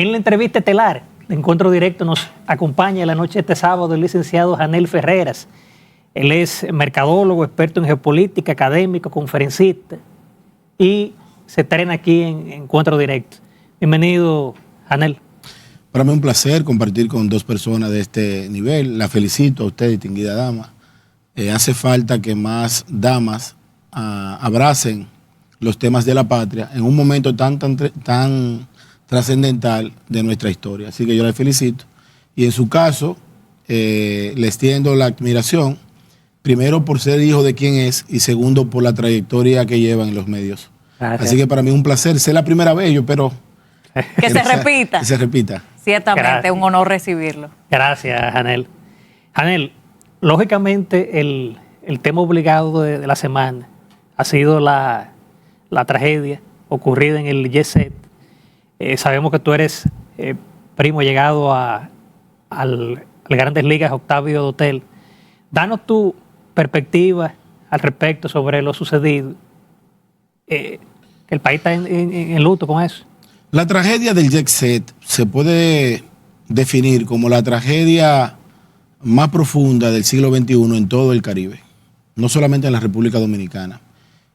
En la entrevista estelar de Encuentro Directo nos acompaña la noche de este sábado el licenciado Janel Ferreras. Él es mercadólogo, experto en geopolítica, académico, conferencista y se estrena aquí en Encuentro Directo. Bienvenido, Janel. Para mí es un placer compartir con dos personas de este nivel. La felicito a usted, distinguida dama. Hace falta que más damas abracen los temas de la patria en un momento tan trascendental de nuestra historia. Así que yo la felicito. Y en su caso, le extiendo la admiración, primero por ser hijo de quien es y segundo por la trayectoria que lleva en los medios. Gracias. Así que para mí es un placer. Sé la primera vez, yo espero que se repita. Que se repita. Ciertamente, es un honor recibirlo. Gracias, Janel. Janel, lógicamente el tema obligado de la semana ha sido la tragedia ocurrida en el Jet Set. Sabemos que tú eres primo llegado al Grandes Ligas Octavio Dotel. Danos tu perspectiva al respecto sobre lo sucedido. El país está en luto con eso. La tragedia del Jet Set se puede definir como la tragedia más profunda del siglo XXI en todo el Caribe, no solamente en la República Dominicana.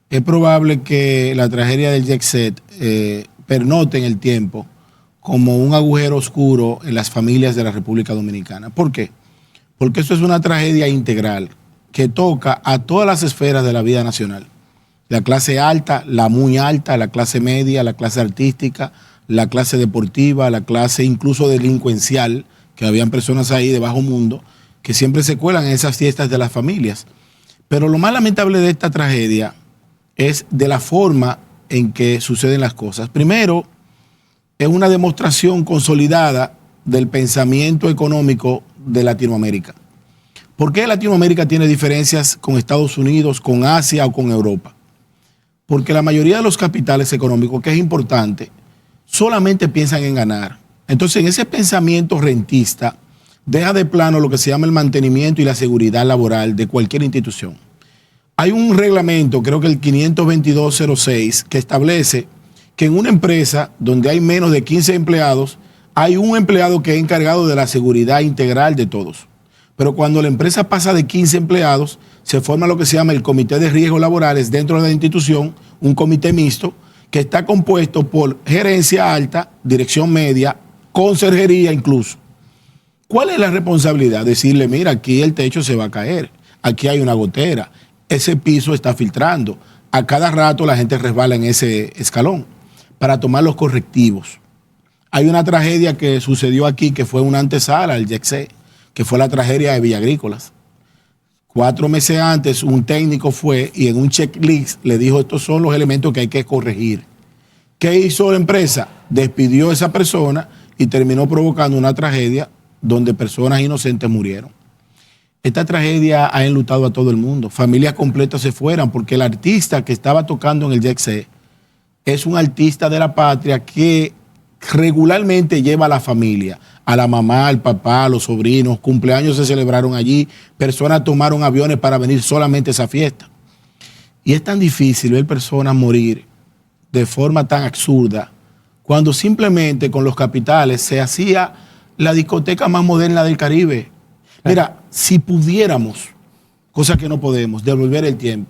Es probable que la tragedia del Jet Set pernote en el tiempo como un agujero oscuro en las familias de la República Dominicana. ¿Por qué? Porque esto es una tragedia integral que toca a todas las esferas de la vida nacional. La clase alta, la muy alta, la clase media, la clase artística, la clase deportiva, la clase incluso delincuencial, que habían personas ahí de bajo mundo que siempre se cuelan en esas fiestas de las familias. Pero lo más lamentable de esta tragedia es de la forma en que suceden las cosas. Primero, es una demostración consolidada del pensamiento económico de Latinoamérica. ¿Por qué Latinoamérica tiene diferencias con Estados Unidos, con Asia o con Europa? Porque la mayoría de los capitales económicos, que es importante, solamente piensan en ganar. Entonces, en ese pensamiento rentista, deja de plano lo que se llama el mantenimiento y la seguridad laboral de cualquier institución. Hay un reglamento, creo que el 52206, que establece que en una empresa donde hay menos de 15 empleados, hay un empleado que es encargado de la seguridad integral de todos. Pero cuando la empresa pasa de 15 empleados, se forma lo que se llama el comité de riesgos laborales dentro de la institución, un comité mixto, que está compuesto por gerencia alta, dirección media, conserjería incluso. ¿Cuál es la responsabilidad? Decirle, mira, aquí el techo se va a caer, aquí hay una gotera, ese piso está filtrando, a cada rato la gente resbala en ese escalón para tomar los correctivos. Hay una tragedia que sucedió aquí que fue una antesala al Jet Set, que fue la tragedia de Villa Agrícolas. 4 meses antes un técnico fue y en un checklist le dijo estos son los elementos que hay que corregir. ¿Qué hizo la empresa? Despidió a esa persona y terminó provocando una tragedia donde personas inocentes murieron. Esta tragedia ha enlutado a todo el mundo. Familias completas se fueron porque el artista que estaba tocando en el Jet Set es un artista de la patria que regularmente lleva a la familia, a la mamá, al papá, a los sobrinos, cumpleaños se celebraron allí, personas tomaron aviones para venir solamente a esa fiesta. Y es tan difícil ver personas morir de forma tan absurda, cuando simplemente con los capitales se hacía la discoteca más moderna del Caribe. Mira, si pudiéramos, cosa que no podemos, devolver el tiempo,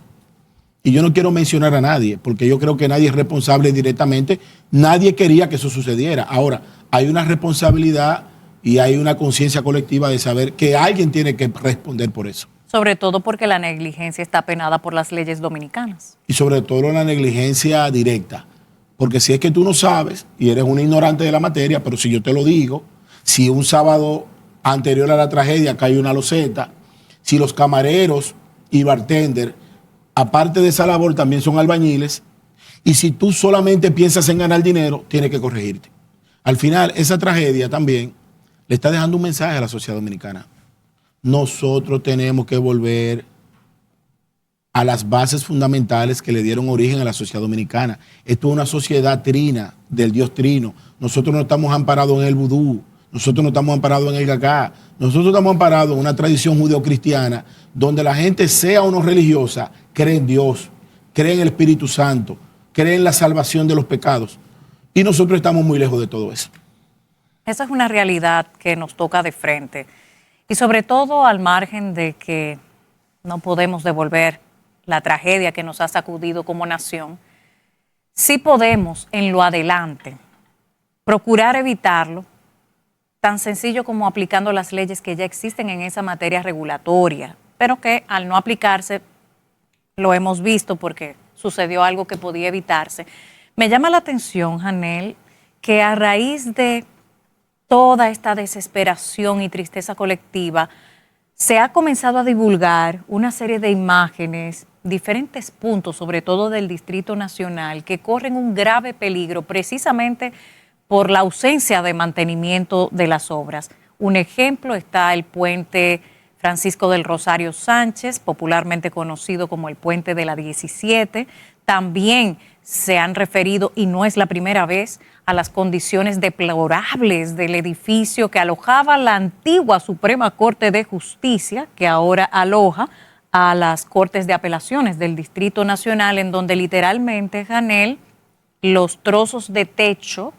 y yo no quiero mencionar a nadie, porque yo creo que nadie es responsable directamente, nadie quería que eso sucediera. Ahora, hay una responsabilidad y hay una conciencia colectiva de saber que alguien tiene que responder por eso. Sobre todo porque la negligencia está penada por las leyes dominicanas. Y sobre todo la negligencia directa, porque si es que tú no sabes y eres un ignorante de la materia, pero si yo te lo digo, si un sábado anterior a la tragedia cae una loseta, si los camareros y bartender, aparte de esa labor, también son albañiles, y si tú solamente piensas en ganar dinero, tienes que corregirte. Al final, esa tragedia también le está dejando un mensaje a la sociedad dominicana. Nosotros tenemos que volver a las bases fundamentales que le dieron origen a la sociedad dominicana. Esto es una sociedad trina, del Dios trino. Nosotros no estamos amparados en el vudú, nosotros no estamos amparados en el gagá, nosotros estamos amparados en una tradición judeocristiana donde la gente, sea o no religiosa, cree en Dios, cree en el Espíritu Santo, cree en la salvación de los pecados. Y nosotros estamos muy lejos de todo eso. Esa es una realidad que nos toca de frente. Y sobre todo al margen de que no podemos devolver la tragedia que nos ha sacudido como nación, sí podemos en lo adelante procurar evitarlo, tan sencillo como aplicando las leyes que ya existen en esa materia regulatoria, pero que al no aplicarse, lo hemos visto porque sucedió algo que podía evitarse. Me llama la atención, Janel, que a raíz de toda esta desesperación y tristeza colectiva, se ha comenzado a divulgar una serie de imágenes, diferentes puntos, sobre todo del Distrito Nacional, que corren un grave peligro precisamente por la ausencia de mantenimiento de las obras. Un ejemplo está el puente Francisco del Rosario Sánchez, popularmente conocido como el puente de la 17. También se han referido, y no es la primera vez, a las condiciones deplorables del edificio que alojaba la antigua Suprema Corte de Justicia, que ahora aloja a las Cortes de Apelaciones del Distrito Nacional, en donde literalmente, Janel, los trozos de techo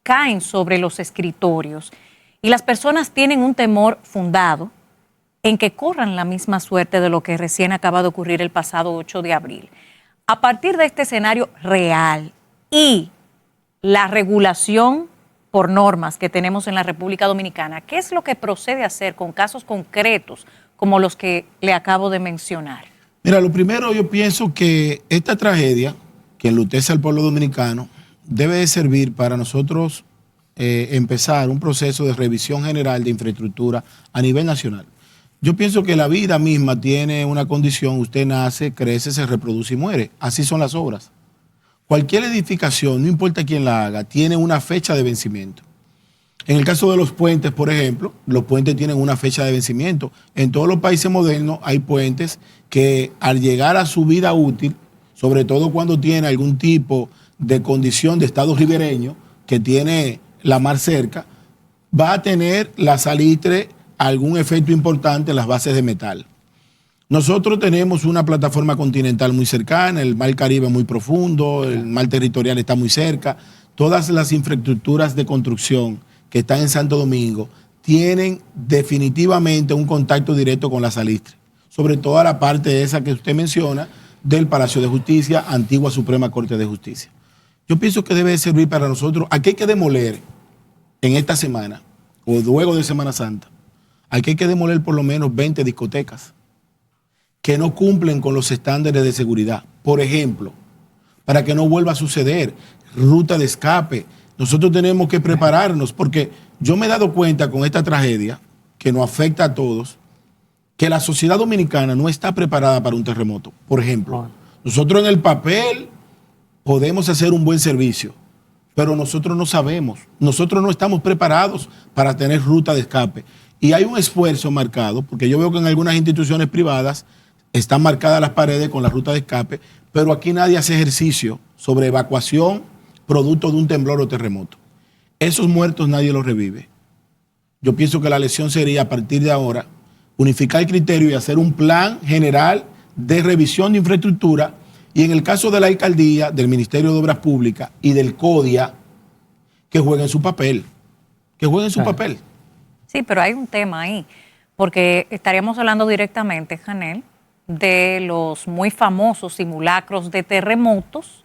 caen sobre los escritorios y las personas tienen un temor fundado en que corran la misma suerte de lo que recién acaba de ocurrir el pasado 8 de abril. A partir de este escenario real y la regulación por normas que tenemos en la República Dominicana, ¿qué es lo que procede a hacer con casos concretos como los que le acabo de mencionar? Mira, lo primero, yo pienso que esta tragedia que enlutece al pueblo dominicano debe de servir para nosotros empezar un proceso de revisión general de infraestructura a nivel nacional. Yo pienso que la vida misma tiene una condición: usted nace, crece, se reproduce y muere. Así son las obras. Cualquier edificación, no importa quién la haga, tiene una fecha de vencimiento. En el caso de los puentes, por ejemplo, los puentes tienen una fecha de vencimiento. En todos los países modernos hay puentes que al llegar a su vida útil, sobre todo cuando tiene algún tipo de condición de estado ribereño, que tiene la mar cerca, va a tener la salitre algún efecto importante en las bases de metal. Nosotros tenemos una plataforma continental muy cercana, el mar Caribe muy profundo, el mar territorial está muy cerca. Todas las infraestructuras de construcción que están en Santo Domingo tienen definitivamente un contacto directo con la salitre, sobre todo la parte esa que usted menciona del Palacio de Justicia, antigua Suprema Corte de Justicia. Yo pienso que debe servir para nosotros. Aquí hay que demoler en esta semana, o luego de Semana Santa, aquí hay que demoler por lo menos 20 discotecas que no cumplen con los estándares de seguridad. Por ejemplo, para que no vuelva a suceder, ruta de escape. Nosotros tenemos que prepararnos, porque yo me he dado cuenta con esta tragedia, que nos afecta a todos, que la sociedad dominicana no está preparada para un terremoto. Por ejemplo, nosotros en el papel podemos hacer un buen servicio, pero nosotros no sabemos, nosotros no estamos preparados para tener ruta de escape. Y hay un esfuerzo marcado, porque yo veo que en algunas instituciones privadas están marcadas las paredes con la ruta de escape, pero aquí nadie hace ejercicio sobre evacuación producto de un temblor o terremoto. Esos muertos nadie los revive. Yo pienso que la lección sería, a partir de ahora, unificar el criterio y hacer un plan general de revisión de infraestructura, y en el caso de la alcaldía, del Ministerio de Obras Públicas y del CODIA, que jueguen su papel, papel. Sí, pero hay un tema ahí, porque estaríamos hablando directamente, Janel, de los muy famosos simulacros de terremotos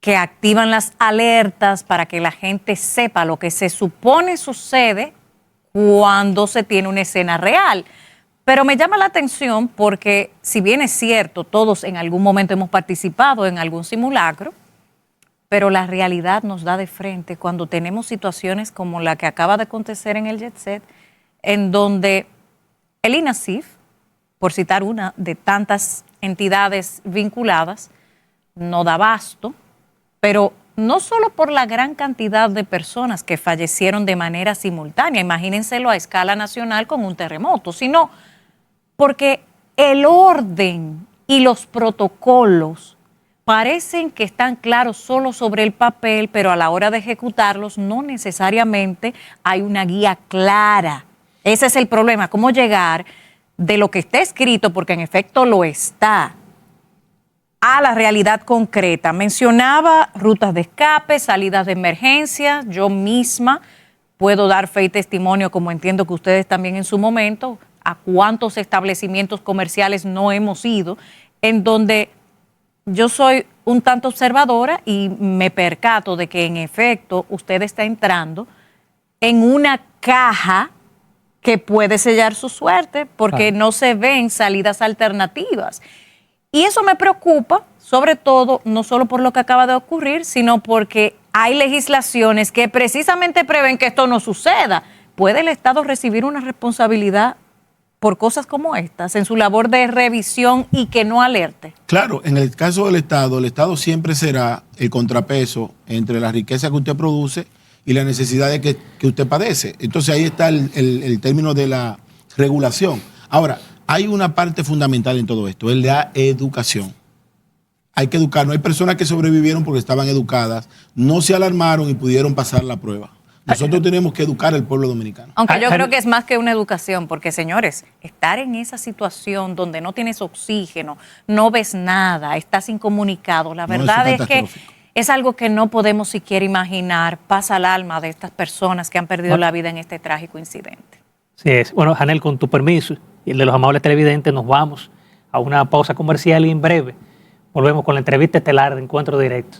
que activan las alertas para que la gente sepa lo que se supone sucede cuando se tiene una escena real. Pero me llama la atención porque, si bien es cierto, todos en algún momento hemos participado en algún simulacro, pero la realidad nos da de frente cuando tenemos situaciones como la que acaba de acontecer en el Jet Set, en donde el INASIF, por citar una de tantas entidades vinculadas, no da abasto, pero no solo por la gran cantidad de personas que fallecieron de manera simultánea, imagínenselo a escala nacional con un terremoto, sino porque el orden y los protocolos parecen que están claros solo sobre el papel, pero a la hora de ejecutarlos no necesariamente hay una guía clara. Ese es el problema, cómo llegar de lo que está escrito, porque en efecto lo está, a la realidad concreta. Mencionaba rutas de escape, salidas de emergencia. Yo misma puedo dar fe y testimonio, como entiendo que ustedes también en su momento, a cuántos establecimientos comerciales no hemos ido, en donde yo soy un tanto observadora y me percato de que en efecto usted está entrando en una caja que puede sellar su suerte porque no se ven salidas alternativas. Y eso me preocupa, sobre todo, no solo por lo que acaba de ocurrir, sino porque hay legislaciones que precisamente prevén que esto no suceda. ¿Puede el Estado recibir una responsabilidad por cosas como estas en su labor de revisión y que no alerte? Claro, en el caso del Estado, el Estado siempre será el contrapeso entre la riqueza que usted produce y la necesidad de que usted padece. Entonces ahí está el término de la regulación. Ahora, hay una parte fundamental en todo esto, es la educación. Hay que educar. No hay personas que sobrevivieron porque estaban educadas, no se alarmaron y pudieron pasar la prueba. Nosotros tenemos que educar al pueblo dominicano. Aunque yo creo que es más que una educación, porque señores, estar en esa situación donde no tienes oxígeno, no ves nada, estás incomunicado, la verdad es que es algo que no podemos siquiera imaginar, pasa al alma de estas personas que han perdido la vida en este trágico incidente. Sí es. Bueno, Janel, con tu permiso y el de los amables televidentes, nos vamos a una pausa comercial y en breve volvemos con la entrevista estelar de Encuentro Directo.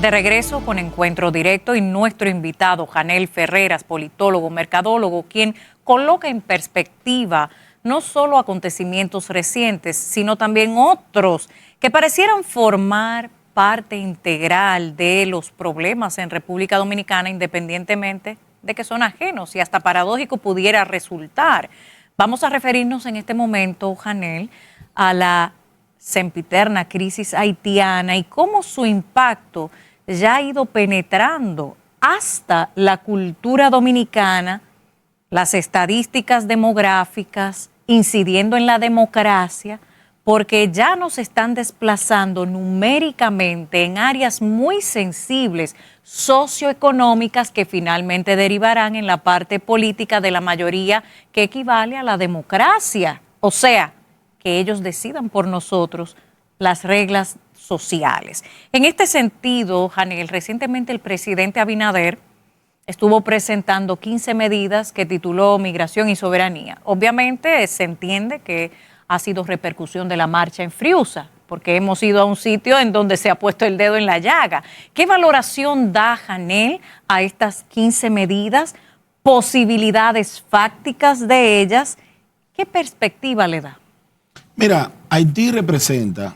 De regreso con Encuentro Directo y nuestro invitado, Janel Ferreras, politólogo, mercadólogo, quien coloca en perspectiva no solo acontecimientos recientes, sino también otros que parecieran formar parte integral de los problemas en República Dominicana, independientemente de que son ajenos y hasta paradójico pudiera resultar. Vamos a referirnos en este momento, Janel, a la sempiterna crisis haitiana y cómo su impacto ya ha ido penetrando hasta la cultura dominicana, las estadísticas demográficas, incidiendo en la democracia, porque ya nos están desplazando numéricamente en áreas muy sensibles, socioeconómicas, que finalmente derivarán en la parte política de la mayoría, que equivale a la democracia. O sea, que ellos decidan por nosotros las reglas sociales. En este sentido, Janel, recientemente el presidente Abinader estuvo presentando 15 medidas que tituló Migración y Soberanía. Obviamente se entiende que ha sido repercusión de la marcha en Friusa, porque hemos ido a un sitio en donde se ha puesto el dedo en la llaga. ¿Qué valoración da Janel a estas 15 medidas, posibilidades fácticas de ellas? ¿Qué perspectiva le da? Mira, Haití representa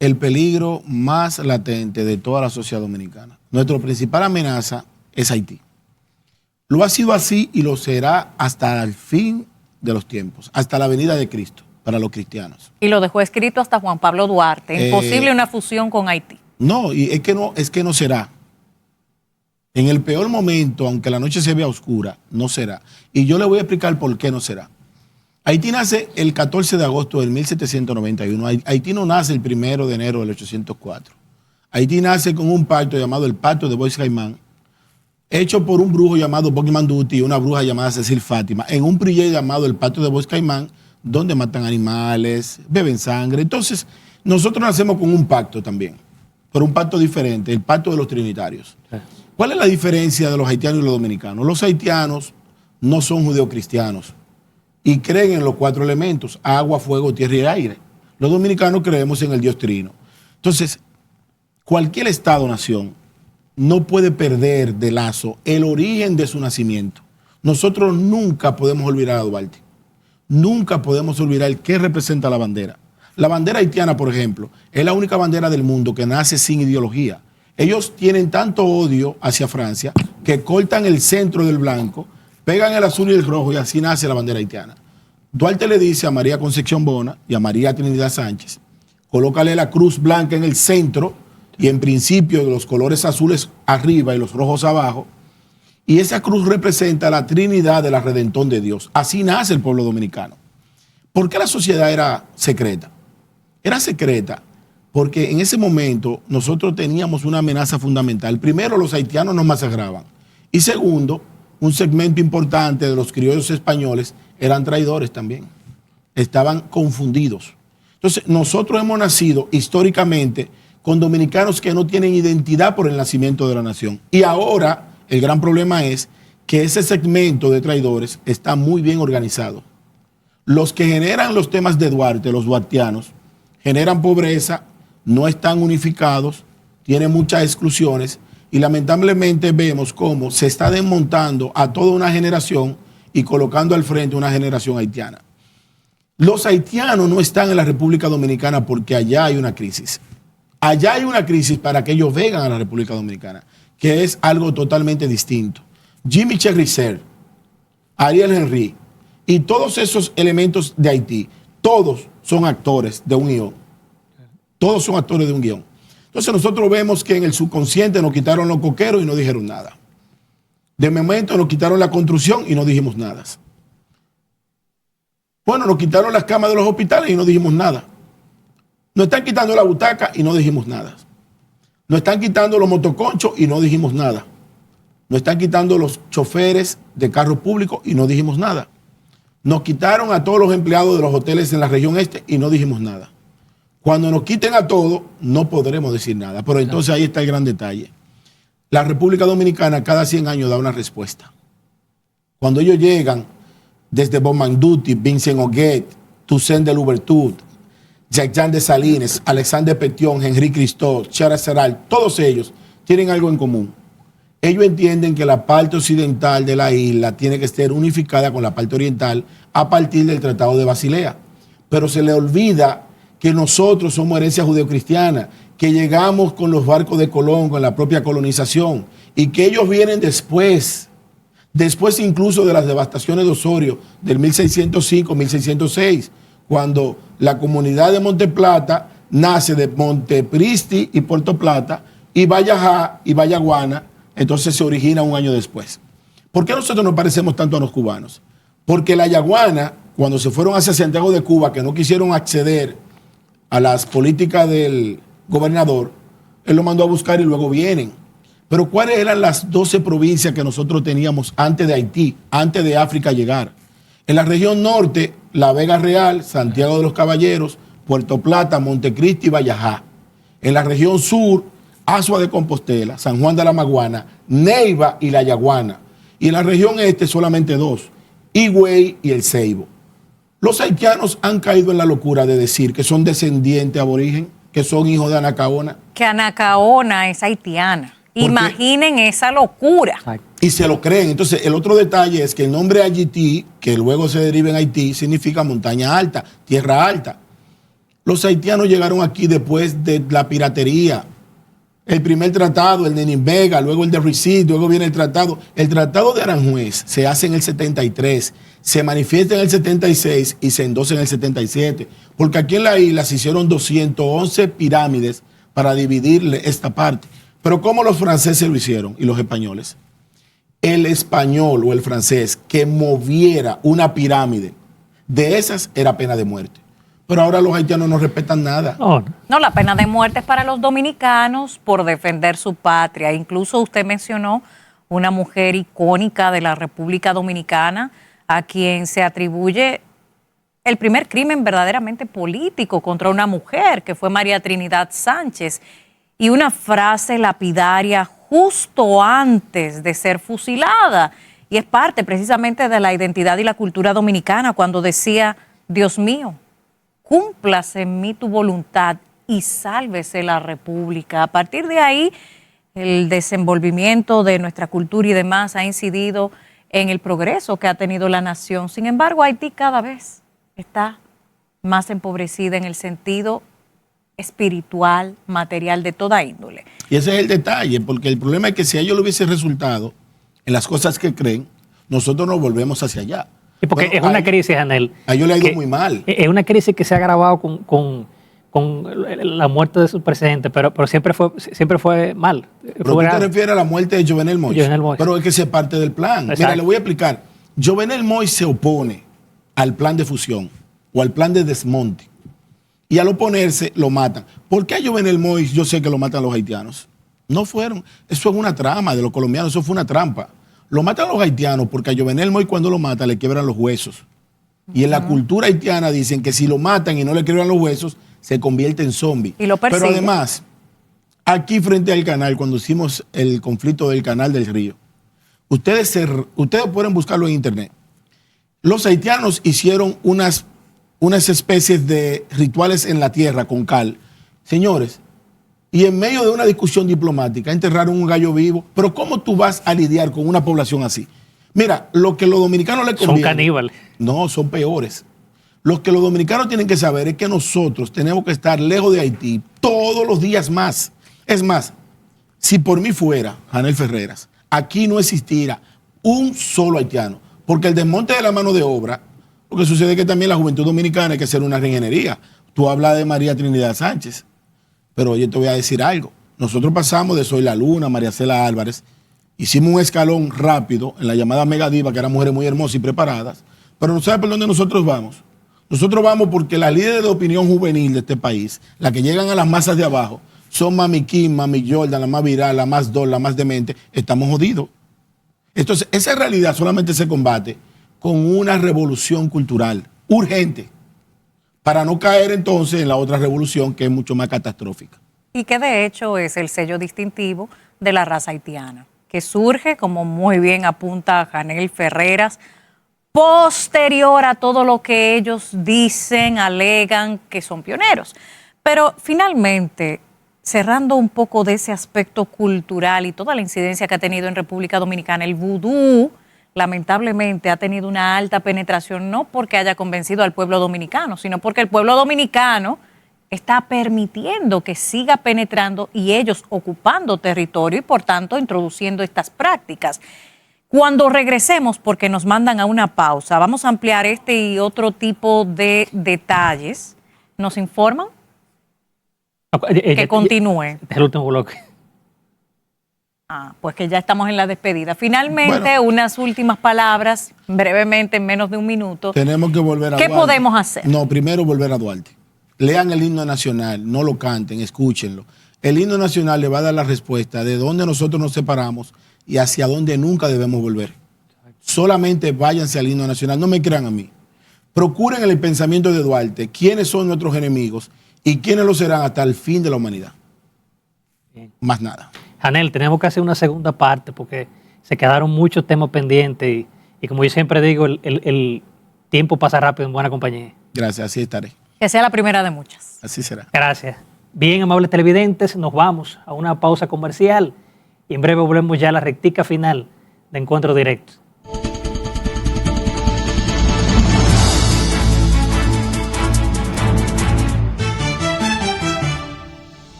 el peligro más latente de toda la sociedad dominicana. Nuestra principal amenaza es Haití. Lo ha sido así y lo será hasta el fin de los tiempos, hasta la venida de Cristo para los cristianos. Y lo dejó escrito hasta Juan Pablo Duarte, imposible una fusión con Haití. No, y es que no será. En el peor momento, aunque la noche se vea oscura, no será. Y yo le voy a explicar por qué no será. Haití nace el 14 de agosto del 1791. Haití no nace el 1 de enero del 804. Haití nace con un pacto llamado el Pacto de Bois-Caimán, hecho por un brujo llamado Bokiman Duty y una bruja llamada Cecil Fátima, en un proyecto llamado el Pacto de Bois-Caimán, donde matan animales, beben sangre. Entonces, nosotros nacemos con un pacto también, pero un pacto diferente, el Pacto de los Trinitarios. ¿Cuál es la diferencia de los haitianos y los dominicanos? Los haitianos no son judeocristianos y creen en los 4 elementos: agua, fuego, tierra y aire. Los dominicanos creemos en el Dios Trino. Entonces, cualquier Estado-nación no puede perder de lazo el origen de su nacimiento. Nosotros nunca podemos olvidar a Duarte. Nunca podemos olvidar qué representa la bandera. La bandera haitiana, por ejemplo, es la única bandera del mundo que nace sin ideología. Ellos tienen tanto odio hacia Francia que cortan el centro del blanco, pegan el azul y el rojo y así nace la bandera haitiana. Duarte le dice a María Concepción Bona y a María Trinidad Sánchez: colócale la cruz blanca en el centro y en principio los colores azules arriba y los rojos abajo. Y esa cruz representa la Trinidad de la Redentón de Dios. Así nace el pueblo dominicano. ¿Por qué la sociedad era secreta? Era secreta porque en ese momento nosotros teníamos una amenaza fundamental. Primero, los haitianos nos masacraban. Y segundo, un segmento importante de los criollos españoles eran traidores también. Estaban confundidos. Entonces, nosotros hemos nacido históricamente con dominicanos que no tienen identidad por el nacimiento de la nación. Y ahora el gran problema es que ese segmento de traidores está muy bien organizado. Los que generan los temas de Duarte, los duartianos, generan pobreza, no están unificados, tienen muchas exclusiones y lamentablemente vemos cómo se está desmontando a toda una generación y colocando al frente una generación haitiana. Los haitianos no están en la República Dominicana porque allá hay una crisis. Allá hay una crisis para que ellos vengan a la República Dominicana, que es algo totalmente distinto. Jimmy Cherizer, Ariel Henry y todos esos elementos de Haití, todos son actores de un guión. Todos son actores de un guión. Entonces nosotros vemos que en el subconsciente nos quitaron los coqueros y no dijeron nada. De momento nos quitaron la construcción y no dijimos nada. Bueno, nos quitaron las camas de los hospitales y no dijimos nada. Nos están quitando la butaca y no dijimos nada. Nos están quitando los motoconchos y no dijimos nada. Nos están quitando los choferes de carros públicos y no dijimos nada. Nos quitaron a todos los empleados de los hoteles en la región este y no dijimos nada. Cuando nos quiten a todos, no podremos decir nada. Pero entonces ahí está el gran detalle. La República Dominicana cada 100 años da una respuesta. Cuando ellos llegan, desde Bomanduti, Vincent Oguet, Toussaint de Louverture, Jacques de Salines, Alexandre Petion, Henry Christophe, Chara Seral, todos ellos tienen algo en común. Ellos entienden que la parte occidental de la isla tiene que ser unificada con la parte oriental a partir del Tratado de Basilea. Pero se le olvida que nosotros somos herencia judeocristiana, que llegamos con los barcos de Colón, con la propia colonización, y que ellos vienen después incluso de las devastaciones de Osorio del 1605, 1606, cuando la comunidad de Monteplata nace de Montepristi y Puerto Plata, y Vallajá y Vallaguana, entonces se origina un año después. ¿Por qué nosotros nos parecemos tanto a los cubanos? Porque la Yaguana, cuando se fueron hacia Santiago de Cuba, que no quisieron acceder a las políticas del gobernador, él lo mandó a buscar y luego vienen. Pero ¿cuáles eran las 12 provincias que nosotros teníamos antes de Haití, antes de África llegar? En la región norte, La Vega Real, Santiago de los Caballeros, Puerto Plata, Montecristi y Vallajá. En la región sur, Asua de Compostela, San Juan de la Maguana, Neiva y La Yaguana. Y en la región este solamente 2, Higüey y El Ceibo. Los haitianos han caído en la locura de decir que son descendientes aborigen, que son hijos de Anacaona. Que Anacaona es haitiana. Imaginen esa locura. Y se lo creen. Entonces, el otro detalle es que el nombre Ayití, que luego se deriva en Haití, significa montaña alta, tierra alta. Los haitianos llegaron aquí después de la piratería. El primer tratado, el de Nimbega, luego el de Risid, luego viene el tratado. El tratado de Aranjuez se hace en el 73, se manifiesta en el 76 y se endosa en el 77. Porque aquí en la isla se hicieron 211 pirámides para dividirle esta parte. Pero ¿cómo los franceses lo hicieron y los españoles? El español o el francés que moviera una pirámide de esas era pena de muerte. Pero ahora los haitianos no respetan nada. No, la pena de muerte es para los dominicanos por defender su patria. Incluso usted mencionó una mujer icónica de la República Dominicana a quien se atribuye el primer crimen verdaderamente político contra una mujer, que fue María Trinidad Sánchez. Y una frase lapidaria justo antes de ser fusilada. Y es parte precisamente de la identidad y la cultura dominicana cuando decía, Dios mío, cúmplase en mí tu voluntad y sálvese la República. A partir de ahí, el desenvolvimiento de nuestra cultura y demás ha incidido en el progreso que ha tenido la nación. Sin embargo, Haití cada vez está más empobrecida en el sentido espiritual, material, de toda índole. Y ese es el detalle, porque el problema es que si a ellos le hubiese resultado en las cosas que creen, nosotros nos volvemos hacia allá. Y porque es una crisis, Anel. A ellos le ha ido muy mal. Es una crisis que se ha agravado con la muerte de su presidente, pero siempre fue mal. ¿Pero qué te refieres a la muerte de Jovenel Moïse? Pero es que se parte del plan. Exacto. Mira, le voy a explicar. Jovenel Moïse se opone al plan de fusión o al plan de desmonte. Y al oponerse, lo matan. ¿Por qué a Jovenel Moïse yo sé que lo matan los haitianos? No fueron. Eso es una trama de los colombianos, eso fue una trampa. Lo matan los haitianos porque a Jovenel Moïse cuando lo matan le quiebran los huesos. Y en la cultura haitiana dicen que si lo matan y no le quiebran los huesos, se convierte en zombie. Y lo persigue. Pero además, aquí frente al canal, cuando hicimos el conflicto del canal del río, ustedes pueden buscarlo en internet. Los haitianos hicieron unas especies de rituales en la tierra con cal. Señores, y en medio de una discusión diplomática enterraron un gallo vivo. Pero ¿cómo tú vas a lidiar con una población así? Mira, lo que los dominicanos les conviene... Son caníbales. No, son peores. Lo que los dominicanos tienen que saber es que nosotros tenemos que estar lejos de Haití todos los días más. Es más, si por mí fuera, Janel Ferreras, aquí no existiera un solo haitiano, porque el desmonte de la mano de obra, lo que sucede es que también la juventud dominicana hay que hacer una reingeniería. Tú hablas de María Trinidad Sánchez, pero oye, te voy a decir algo. Nosotros pasamos de Soy la Luna, María Cela Álvarez, hicimos un escalón rápido en la llamada Mega Diva, que eran mujeres muy hermosas y preparadas, pero no sabes por dónde nosotros vamos. Nosotros vamos porque las líderes de opinión juvenil de este país, las que llegan a las masas de abajo, son Mami Kim, Mami Jordan, la más viral, la más dol, la más demente. Estamos jodidos. Entonces, esa realidad solamente se combate con una revolución cultural urgente, para no caer entonces en la otra revolución que es mucho más catastrófica. Y que de hecho es el sello distintivo de la raza haitiana, que surge, como muy bien apunta Janel Ferreras, posterior a todo lo que ellos dicen, alegan que son pioneros. Pero finalmente, cerrando un poco de ese aspecto cultural y toda la incidencia que ha tenido en República Dominicana, el vudú lamentablemente ha tenido una alta penetración, no porque haya convencido al pueblo dominicano, sino porque el pueblo dominicano está permitiendo que siga penetrando y ellos ocupando territorio y por tanto introduciendo estas prácticas. Cuando regresemos, porque nos mandan a una pausa, vamos a ampliar este y otro tipo de detalles. ¿Nos informan? Que continúe. Es el último bloque. Pues que ya estamos en la despedida. Finalmente, unas últimas palabras, brevemente, en menos de un minuto. Tenemos que volver a Duarte. ¿Qué podemos hacer? No, primero volver a Duarte. Lean el himno nacional, no lo canten, escúchenlo. El himno nacional le va a dar la respuesta de dónde nosotros nos separamos y hacia dónde nunca debemos volver. Solamente váyanse al himno nacional, no me crean a mí. Procuren en el pensamiento de Duarte quiénes son nuestros enemigos y quiénes lo serán hasta el fin de la humanidad. Bien. Más nada. Janel, tenemos que hacer una segunda parte porque se quedaron muchos temas pendientes y como yo siempre digo, el tiempo pasa rápido en buena compañía. Gracias, así estaré. Que sea la primera de muchas. Así será. Gracias. Bien, amables televidentes, nos vamos a una pausa comercial y en breve volvemos ya a la rectica final de Encuentro Directo.